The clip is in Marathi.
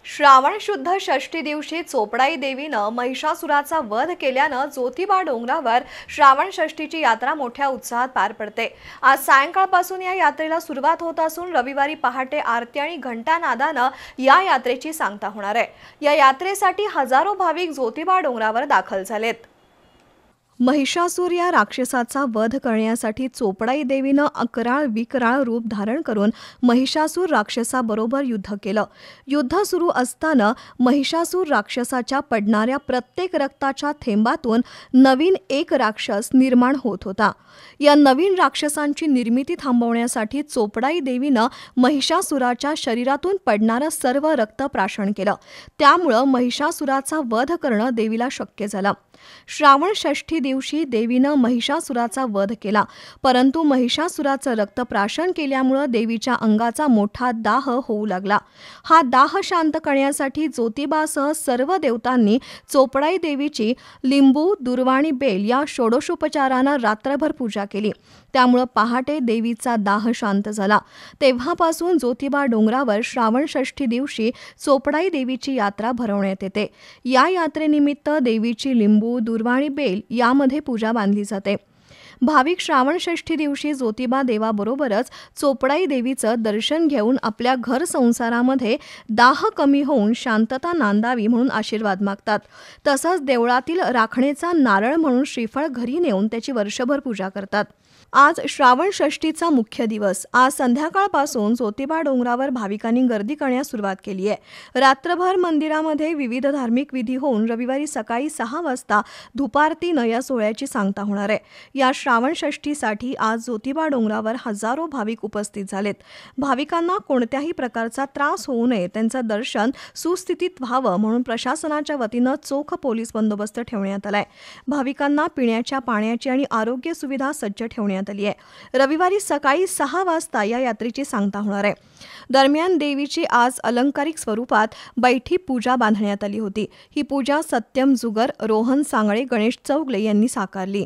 श्रावण शुद्ध षष्ठी दिवशी चोपडाई देवीनं महिषासुराचा वध केल्यानं ज्योतिबा डोंगरावर श्रावण षष्ठीची यात्रा मोठ्या उत्साहात पार पडते। आज सायंकाळपासून या यात्रेला सुरुवात होत असून रविवारी पहाटे आरती आणि घंटानादानं या यात्रेची सांगता होणार आहे। या यात्रेसाठी हजारो भाविक ज्योतिबा डोंगरावर दाखल झालेत। महिषासूर या राक्षसाचा वध करण्यासाठी चोपडाई देवीनं अकराळ विकराळ रूप धारण करून महिषासूर राक्षसाबरोबर युद्ध केलं। युद्ध सुरू असताना महिषासूर राक्षसाच्या पडणाऱ्या प्रत्येक रक्ताच्या थेंबातून नवीन एक राक्षस निर्माण होत होता। या नवीन राक्षसांची निर्मिती थांबवण्यासाठी चोपडाई देवीनं महिषासुराच्या शरीरातून पडणारं सर्व रक्त प्राशन केलं। त्यामुळे महिषासुराचा वध करणं देवीला शक्य झालं। श्रावण षष्ठी दिवशी देवीनं महिषासुराचा वध केला, परंतु महिषासुराचं रक्तप्राशन केल्यामुळे देवीच्या अंगाचा मोठा दाह होऊ लागला। हा दाह शांत करण्यासाठी ज्योतिबासह सर्व देवतांनी चोपडाई देवीची लिंबू, दुर्वाणी, बेल या षोडशोपचारानं रात्रभर पूजा केली। त्यामुळे पहाटे देवीचा दाह शांत झाला। तेव्हापासून ज्योतिबा डोंगरावर श्रावण षष्ठी दिवशी चोपडाई देवीची यात्रा भरवण्यात येते। या यात्रेनिमित्त देवीची लिंबू, दुर्वाणी, बेल यामध्ये पूजा बांधली जाते। भाविक श्रावण षष्ठी दिवशी ज्योतिबा देवाबरोबरच चोपडाई देवीचं दर्शन घेऊन आपल्या घर संसारामध्ये दाह कमी होऊन शांतता नांदावी म्हणून आशीर्वाद मागतात। तसंच देवळातील राखणेचा नारळ म्हणून श्रीफळ घरी नेऊन त्याची वर्षभर पूजा करतात। आज श्रावण षष्ठीचा मुख्य दिवस। आज संध्याकाळपासून ज्योतिबा डोंगरावर भाविकांनी गर्दी करण्यास सुरुवात केली आहे। रात्रभर मंदिरामध्ये विविध धार्मिक विधी होऊन रविवारी सकाळी 6 वाजता धुपारतीनं या सोहळ्याची सांगता होणार आहे। या श्रावण षष्ठीसाठी आज ज्योतिबा डोंगरावर हजारो भाविक उपस्थित झालेत। भाविकांना कोणत्याही प्रकारचा त्रास होऊ नये, त्यांचं दर्शन सुस्थितीत व्हावं म्हणून प्रशासनाच्या वतीनं चोख पोलीस बंदोबस्त ठेवण्यात आलाय। भाविकांना पिण्याच्या पाण्याची आणि आरोग्य सुविधा सज्ज ठेवण्यात आली आहे। रविवारी सकाळी 6 वाजता या यात्रेची सांगता होणार आहे। दरम्यान देवीची आज अलंकारिक स्वरूपात बैठी पूजा बांधण्यात आली होती। ही पूजा सत्यम जुगर, रोहन सांगळे, गणेश चौगले यांनी साकारली।